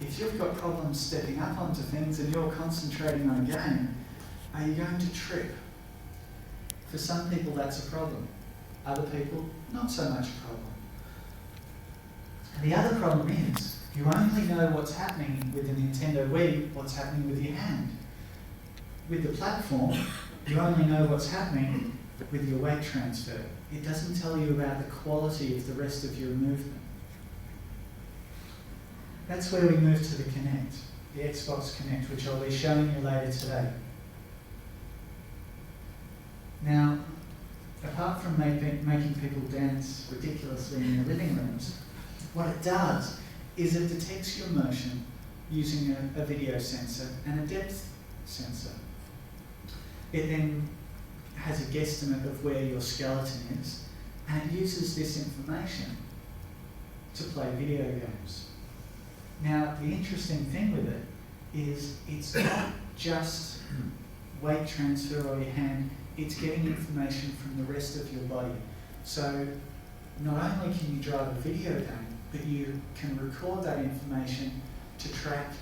If you've got problems stepping up onto things and you're concentrating on a game, are you going to trip? For some people that's a problem. Other people, not so much a problem. And the other problem is, you only know what's happening with the Nintendo Wii, what's happening with your hand. With the platform, you only know what's happening with your weight transfer. It doesn't tell you about the quality of the rest of your movement. That's where we move to the Kinect, the Xbox Kinect, which I'll be showing you later today. Now, apart from making people dance ridiculously in their living rooms, what it does is it detects your motion using a video sensor and a depth sensor. It then has a guesstimate of where your skeleton is, and it uses this information to play video games. Now, the interesting thing with it is it's not just weight transfer or your hand, it's getting information from the rest of your body. So not only can you drive a video game, but you can record that information to track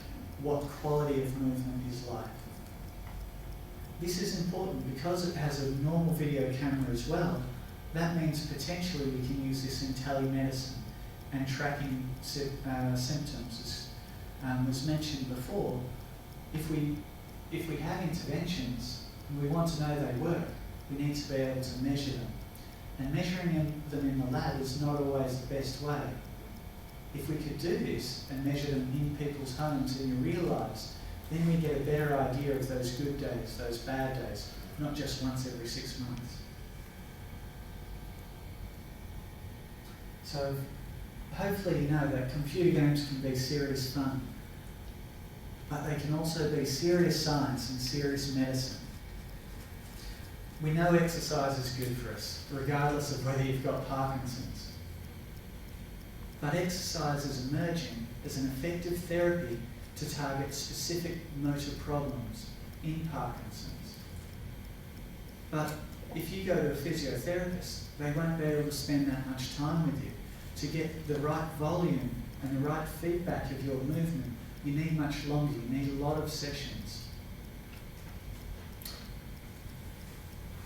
what quality of movement is like. This is important because it has a normal video camera as well. That means potentially we can use this in telemedicine and tracking symptoms. As was mentioned before, if we have interventions and we want to know they work, we need to be able to measure them. And measuring them in the lab is not always the best way. If we could do this and measure them in people's homes in real lives, then we get a better idea of those good days, those bad days, not just once every 6 months. So hopefully you know that computer games can be serious fun, but they can also be serious science and serious medicine. We know exercise is good for us, regardless of whether you've got Parkinson's. But exercise is emerging as an effective therapy to target specific motor problems in Parkinson's. But if you go to a physiotherapist, they won't be able to spend that much time with you. To get the right volume and the right feedback of your movement, you need much longer, you need a lot of sessions.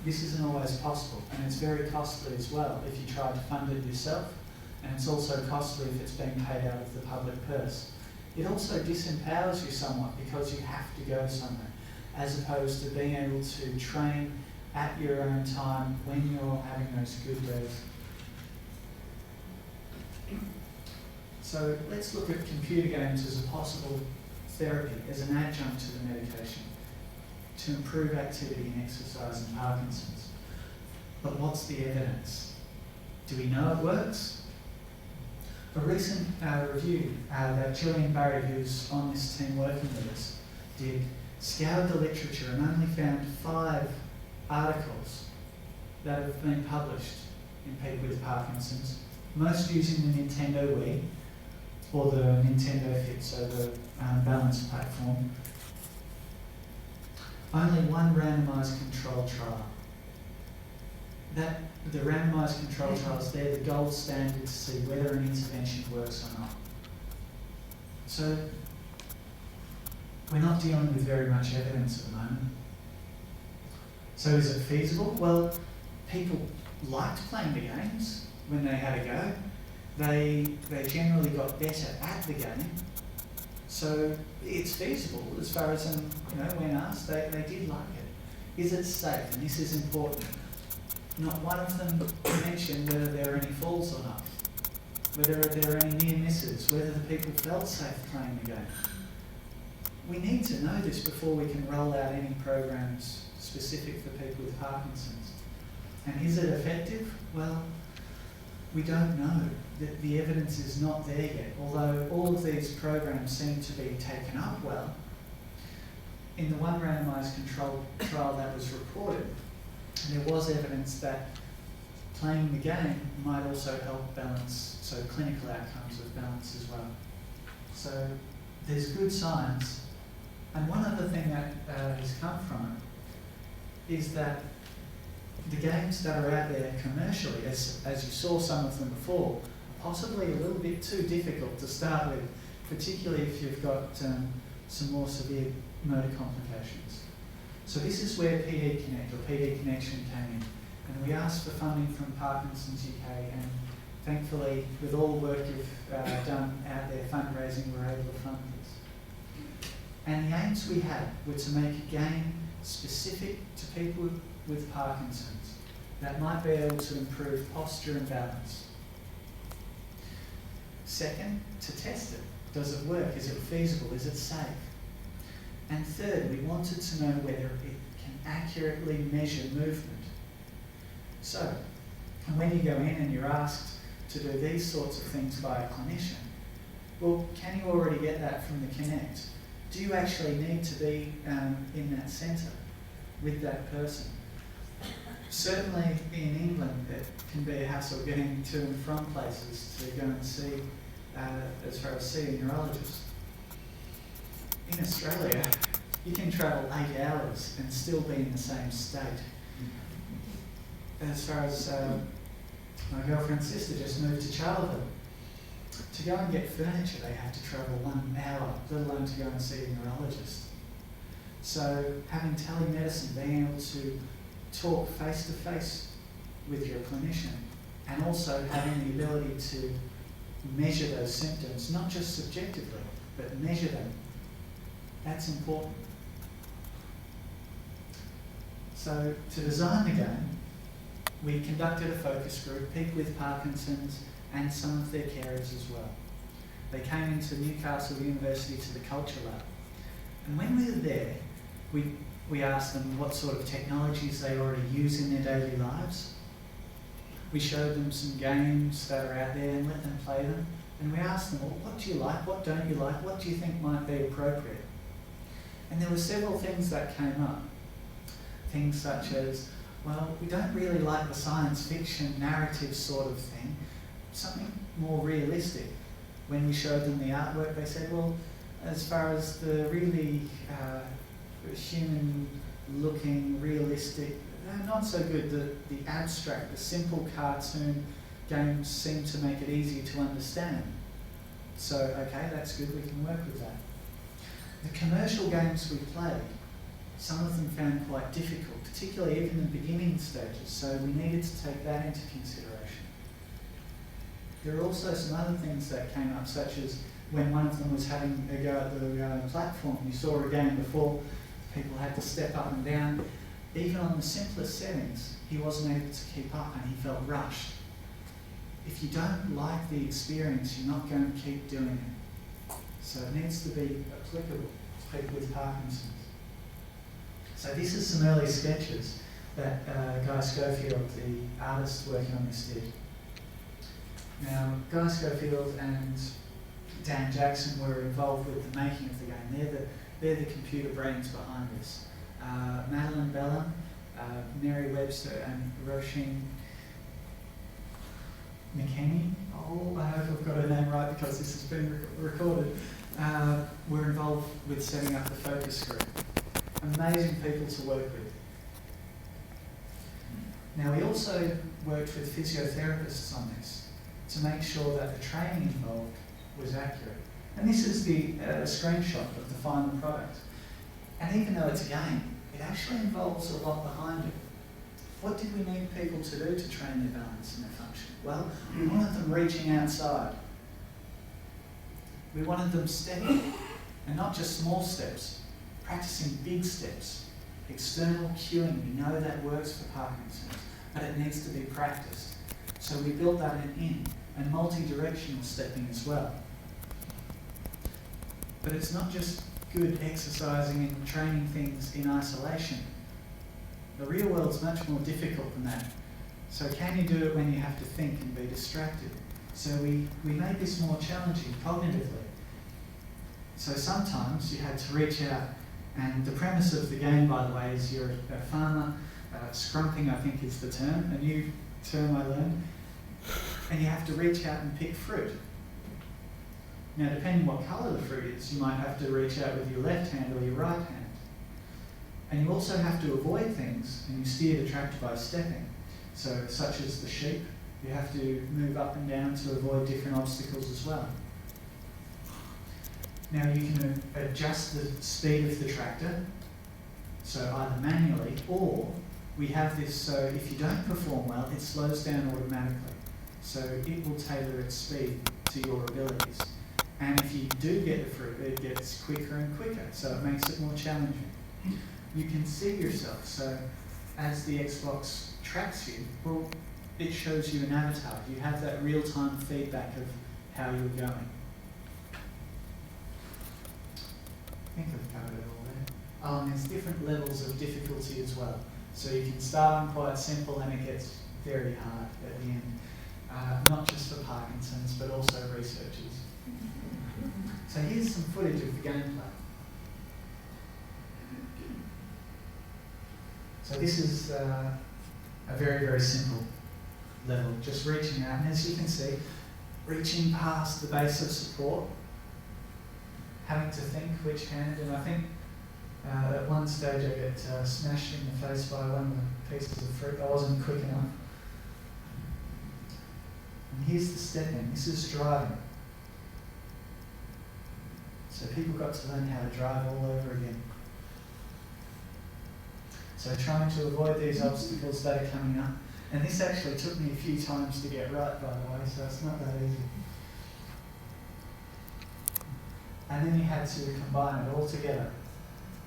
This isn't always possible, and it's very costly as well if you try to fund it yourself, and it's also costly if it's being paid out of the public purse. It also disempowers you somewhat because you have to go somewhere, as opposed to being able to train at your own time when you're having those good days. So let's look at computer games as a possible therapy, as an adjunct to the medication, to improve activity and exercise in Parkinson's. But what's the evidence? Do we know it works? A recent review that Gillian Barry, who's on this team working with us, did, scoured the literature and only found 5 articles that have been published in people with Parkinson's, most using the Nintendo Wii or the Nintendo Fit, so the balance platform. Only one randomised control trial. The randomised control trials, they're the gold standard to see whether an intervention works or not. So we're not dealing with very much evidence at the moment. So is it feasible? Well, people liked playing the games when they had a go. They generally got better at the game. So it's feasible as far as, when asked, they did like it. Is it safe? And this is important. Not one of them mentioned whether there are any falls or not, whether there are any near misses, whether the people felt safe playing the game. We need to know this before we can roll out any programs specific for people with Parkinson's. And is it effective? Well, we don't know. The evidence is not there yet, although all of these programs seem to be taken up well. In the one randomised control trial that was reported, there was evidence that playing the game might also help balance, so clinical outcomes of balance as well. So there's good science. And one other thing that has come from it is that the games that are out there commercially, as you saw some of them before, are possibly a little bit too difficult to start with particularly if you've got some more severe motor complications. So this is where PD Kinect or PD Connection came in. And we asked for funding from Parkinsons UK, and thankfully, with all the work you've done out there fundraising, we're able to fund this. And the aims we had were to make a game specific to people with Parkinson's that might be able to improve posture and balance. Second, to test it. Does it work? Is it feasible? Is it safe? And third, we wanted to know whether it can accurately measure movement. So, when you go in and you're asked to do these sorts of things by a clinician, well, can you already get that from the Kinect? Do you actually need to be in that centre with that person? Certainly in England, it can be a hassle getting to and from places to go and see, as far as seeing a neurologist. In Australia, you can travel 8 hours and still be in the same state. As far as my girlfriend's sister just moved to Charleville. To go and get furniture, they have to travel 1 hour, let alone to go and see a neurologist. So having telemedicine, being able to talk face to face with your clinician, and also having the ability to measure those symptoms, not just subjectively, but measure them, that's important. So to design the game, we conducted a focus group, people with Parkinson's and some of their carers as well. They came into Newcastle University to the Culture Lab. And when we were there, we asked them what sort of technologies they already use in their daily lives. We showed them some games that are out there and let them play them. And we asked them, well, what do you like? What don't you like? What do you think might be appropriate? And there were several things that came up. Things such as, well, we don't really like the science fiction narrative sort of thing, something more realistic. When we showed them the artwork, they said, well, as far as the really human-looking, realistic, not so good. The abstract, the simple cartoon games seem to make it easier to understand. So, okay, that's good, we can work with that. The commercial games we played, some of them found quite difficult, particularly even in the beginning stages, so we needed to take that into consideration. There are also some other things that came up, such as when one of them was having a go at the platform. You saw a game before, people had to step up and down. Even on the simplest settings, he wasn't able to keep up and he felt rushed. If you don't like the experience, you're not going to keep doing it. So it needs to be applicable to people with Parkinson's. So this is some early sketches that Guy Schofield, the artist working on this, did. Now, Guy Schofield and Dan Jackson were involved with the making of the game. They're the computer brains behind this. Madeline Bellum, Mary Webster and Roisin McKenney, I hope I've got her name right because this has been recorded, were involved with setting up the focus group. Amazing people to work with. Now, we also worked with physiotherapists on this to make sure that the training involved was accurate. And this is the screenshot of the final product. And even though it's a game, it actually involves a lot behind it. What did we need people to do to train their balance and their function? Well, we wanted them reaching outside. We wanted them stepping, and not just small steps, practicing big steps. External cueing, we know that works for Parkinson's, but it needs to be practiced. So we built that in, and multi-directional stepping as well. But it's not just good exercising and training things in isolation. The real world's much more difficult than that. So can you do it when you have to think and be distracted? So we made this more challenging cognitively. So sometimes you had to reach out, and the premise of the game, by the way, is you're a farmer, scrumping I think is the term, a new term I learned, and you have to reach out and pick fruit. Now, depending what colour the fruit is, you might have to reach out with your left hand or your right hand. And you also have to avoid things, and you steer the tractor by stepping. So, such as the sheep, you have to move up and down to avoid different obstacles as well. Now you can adjust the speed of the tractor, so either manually, or we have this so if you don't perform well, it slows down automatically. So it will tailor its speed to your abilities. And if you do get the fruit, it gets quicker and quicker, so it makes it more challenging. You can see yourself, so as the Xbox tracks you, well, it shows you an avatar. You have that real-time feedback of how you're going. I think I've covered it all there. Oh, and there's different levels of difficulty as well. So you can start on quite simple and it gets very hard at the end. Not just for Parkinsons, but also researchers. So here's some footage of the gameplay. So this is a very, very simple level, just reaching out, and as you can see, reaching past the base of support, having to think which hand, and I think at one stage I get smashed in the face by one of the pieces of fruit. I wasn't quick enough. And here's the stepping. This is driving. So people got to learn how to drive all over again. So trying to avoid these obstacles that are coming up. And this actually took me a few times to get right, by the way, so it's not that easy. And then you had to combine it all together.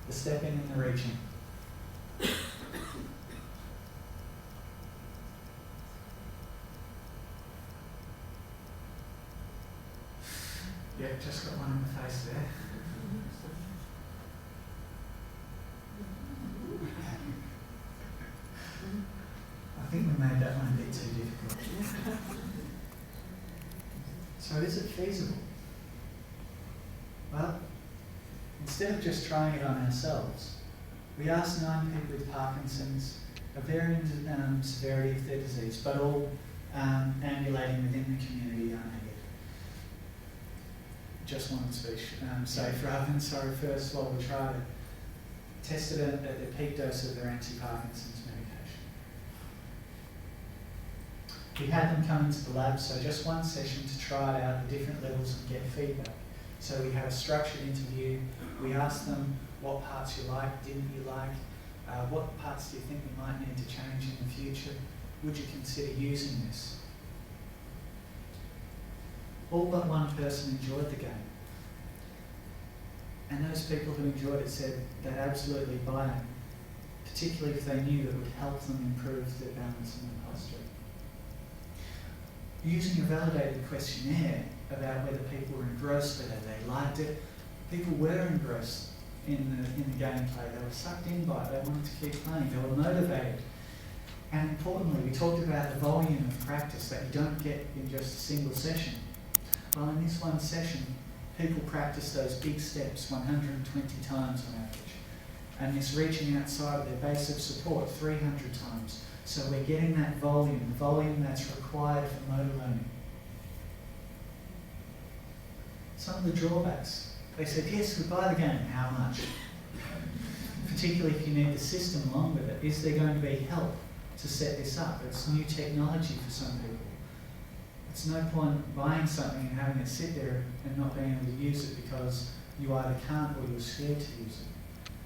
The stepping and the reaching. Yeah, just got one in the face there. I think we made that one a bit too difficult. So is it feasible? Well, instead of just trying it on ourselves, we asked 9 people with Parkinson's, of varying severity of their disease, but all ambulating within the community unaided. Just wanted to be safe rather than sorry first while we tried it. Tested it at the peak dose of their anti-Parkinson's medication. We had them come into the lab, so just one session to try it out the different levels and get feedback. So we had a structured interview. We asked them what parts you liked, didn't you like, what parts do you think we might need to change in the future, would you consider using this? All but one person enjoyed the game. And those people who enjoyed it said they'd absolutely buy it, particularly if they knew it would help them improve their balance and their posture. Using a validated questionnaire about whether people were engrossed, whether they liked it, people were engrossed in the gameplay. They were sucked in by it. They wanted to keep playing. They were motivated. And importantly, we talked about the volume of practice that you don't get in just a single session. Well, in this one session, people practice those big steps 120 times on average. And this reaching outside of their base of support 300 times. So we're getting that volume, the volume that's required for motor learning. Some of the drawbacks. They said, yes, we buy the game. How much? Particularly if you need the system along with it. Is there going to be help to set this up? It's new technology for some people. It's no point buying something and having it sit there and not being able to use it because you either can't or you're scared to use it.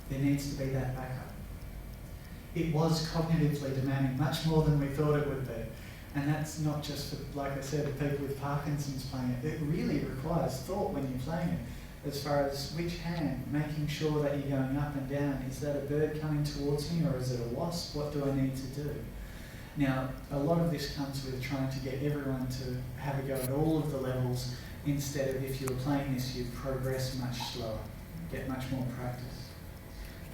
There needs to be that backup. It was cognitively demanding, much more than we thought it would be. And that's not just for, like I said, the people with Parkinson's playing it. It really requires thought when you're playing it, as far as which hand, making sure that you're going up and down. Is that a bird coming towards me or is it a wasp? What do I need to do? Now, a lot of this comes with trying to get everyone to have a go at all of the levels, instead of if you were playing this, you'd progress much slower, get much more practice.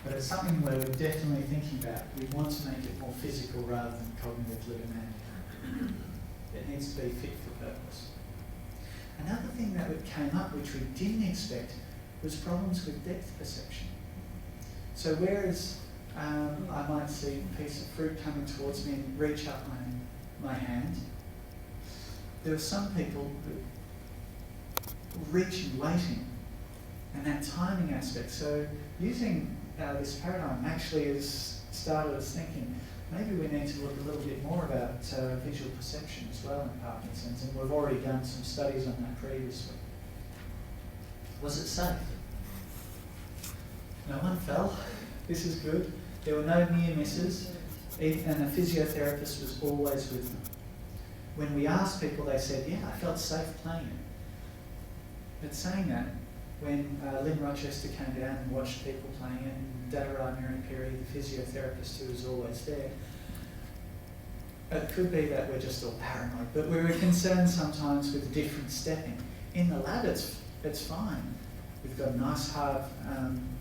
But it's something where we're definitely thinking about. We want to make it more physical rather than cognitively demanding. It needs to be fit for purpose. Another thing that came up, which we didn't expect, was problems with depth perception. So whereas I might see a piece of fruit coming towards me and reach up my hand, there are some people who reach and waiting, and that timing aspect. So using this paradigm actually has started us thinking, maybe we need to look a little bit more about visual perception as well in Parkinson's, and we've already done some studies on that previously. Was it safe? No one fell. This is good. There were no near misses, and a physiotherapist was always with them. When we asked people, they said, yeah, I felt safe playing it. But saying that, when Lynn Rochester came down and watched people playing it, and Dadarai Mirapiri, the physiotherapist who was always there, it could be that we're just all paranoid, but we're concerned sometimes with different stepping. In the lab, it's fine. We've got a nice hard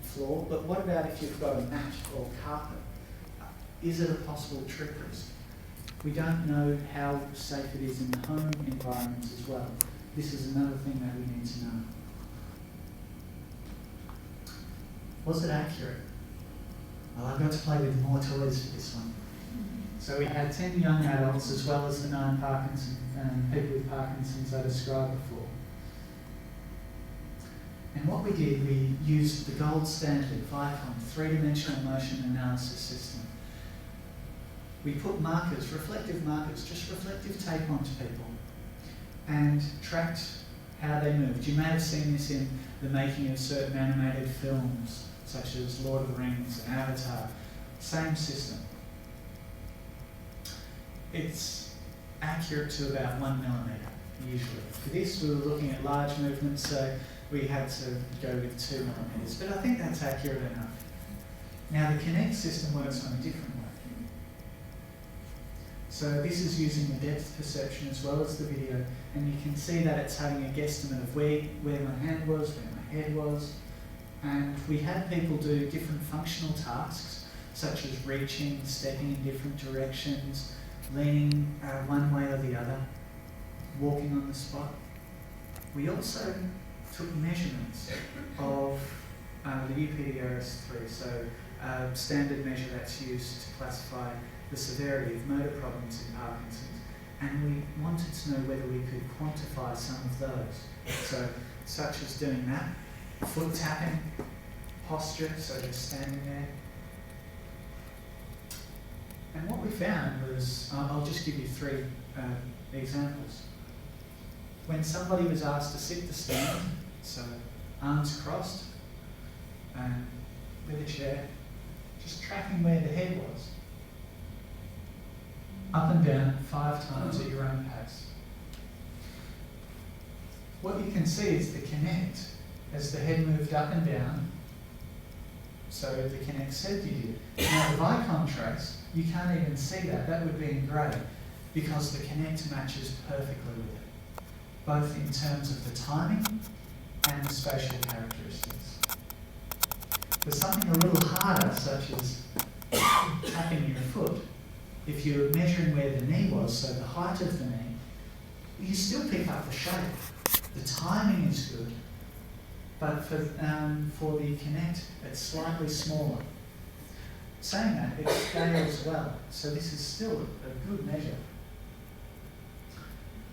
floor, but what about if you've got a mat or carpet? Is it a possible trip risk? We don't know how safe it is in home environments as well. This is another thing that we need to know. Was it accurate? Well, I got to play with more toys for this one. So we had 10 young adults as well as the 9 people with Parkinson's I described before. And what we did, we used the gold standard Vicon 3-dimensional motion analysis system. We put markers, reflective markers, just reflective tape onto people and tracked how they moved. You may have seen this in the making of certain animated films, such as Lord of the Rings and Avatar. Same system. It's accurate to about 1 millimetre, usually. For this, we were looking at large movements, so we had to go with 2 millimetres, but I think that's accurate enough. Now, the Kinect system works on a different way. So this is using the depth perception as well as the video, and you can see that it's having a guesstimate of where my hand was, where my head was, and we had people do different functional tasks, such as reaching, stepping in different directions, leaning one way or the other, walking on the spot. We also took measurements of the UPDRS3, so a standard measure that's used to classify the severity of motor problems in Parkinson's, and we wanted to know whether we could quantify some of those. So, such as doing that, foot tapping, posture, so just standing there. And what we found was, I'll just give you 3 examples. When somebody was asked to sit to stand, so arms crossed, and with a chair, just tracking where the head was. Up and down 5 times at your own pace. What you can see is the Kinect as the head moved up and down, so the Kinect said you did. Now by contrast, you can't even see that. That would be in grey, because the Kinect matches perfectly with it, both in terms of the timing and the spatial characteristics. For something a little harder, such as tapping your foot, if you're measuring where the knee was, so the height of the knee, you still pick up the shape. The timing is good, but for the Kinect, it's slightly smaller. Saying that, it scales well, so this is still a good measure.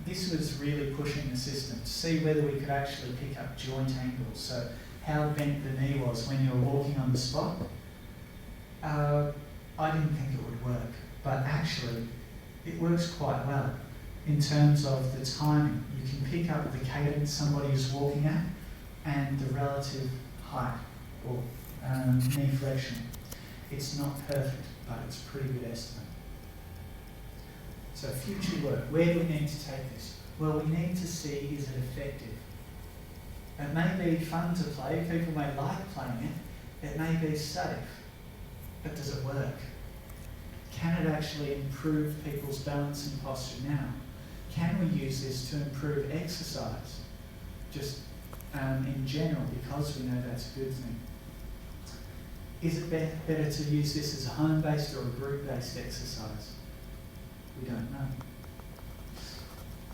This was really pushing the system to see whether we could actually pick up joint angles, so how bent the knee was when you were walking on the spot. I didn't think it would work, but actually it works quite well in terms of the timing. You can pick up the cadence somebody is walking at and the relative height or knee flexion. It's not perfect, but it's a pretty good estimate. So future work, where do we need to take this? Well, we need to see, is it effective? It may be fun to play, people may like playing it, it may be safe, but does it work? Can it actually improve people's balance and posture now? Can we use this to improve exercise? Just in general, because we know that's a good thing. Is it better to use this as a home-based or a group-based exercise? We don't know.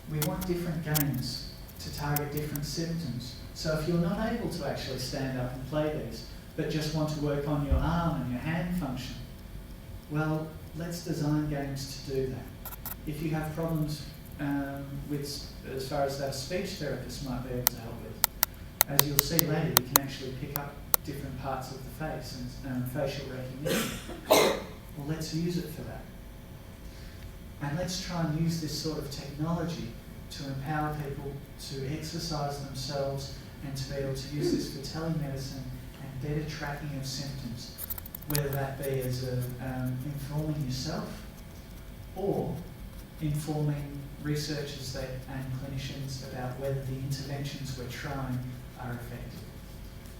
We want different games to target different symptoms. So if you're not able to actually stand up and play these, but just want to work on your arm and your hand function, well, let's design games to do that. If you have problems with, as far as that speech therapist might be able to help with, as you'll see later, you can actually pick up different parts of the face and facial recognition. Well, let's use it for that. And let's try and use this sort of technology to empower people to exercise themselves and to be able to use this for telemedicine and better tracking of symptoms, whether that be as informing yourself or informing researchers and clinicians about whether the interventions we're trying are effective.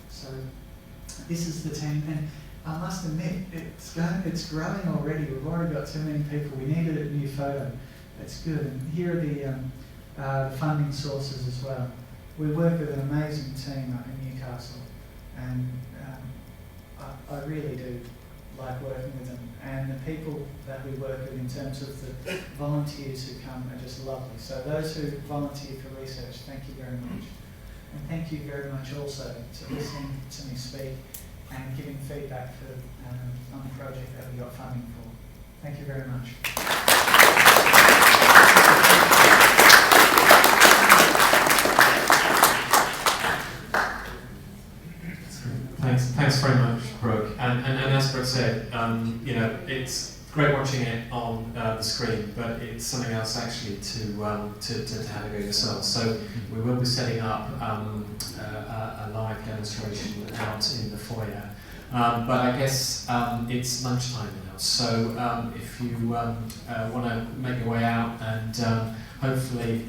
So this is the team, and I must admit, it's growing already. We've already got too many people. We needed a new photo. That's good. And here are the funding sources as well. We work with an amazing team up in Newcastle, and I really do like working with them. And the people that we work with in terms of the volunteers who come are just lovely. So those who volunteer for research, thank you very much. And thank you very much also to listening to me speak and giving feedback on the project that we got funding for. Thank you very much. Thanks very much, Brooke. And as Brooke said, you know, it's great watching it on the screen, but it's something else actually to have a go yourself. So we will be setting up a live demonstration out in the foyer. But I guess it's lunchtime now, so if you want to make your way out and hopefully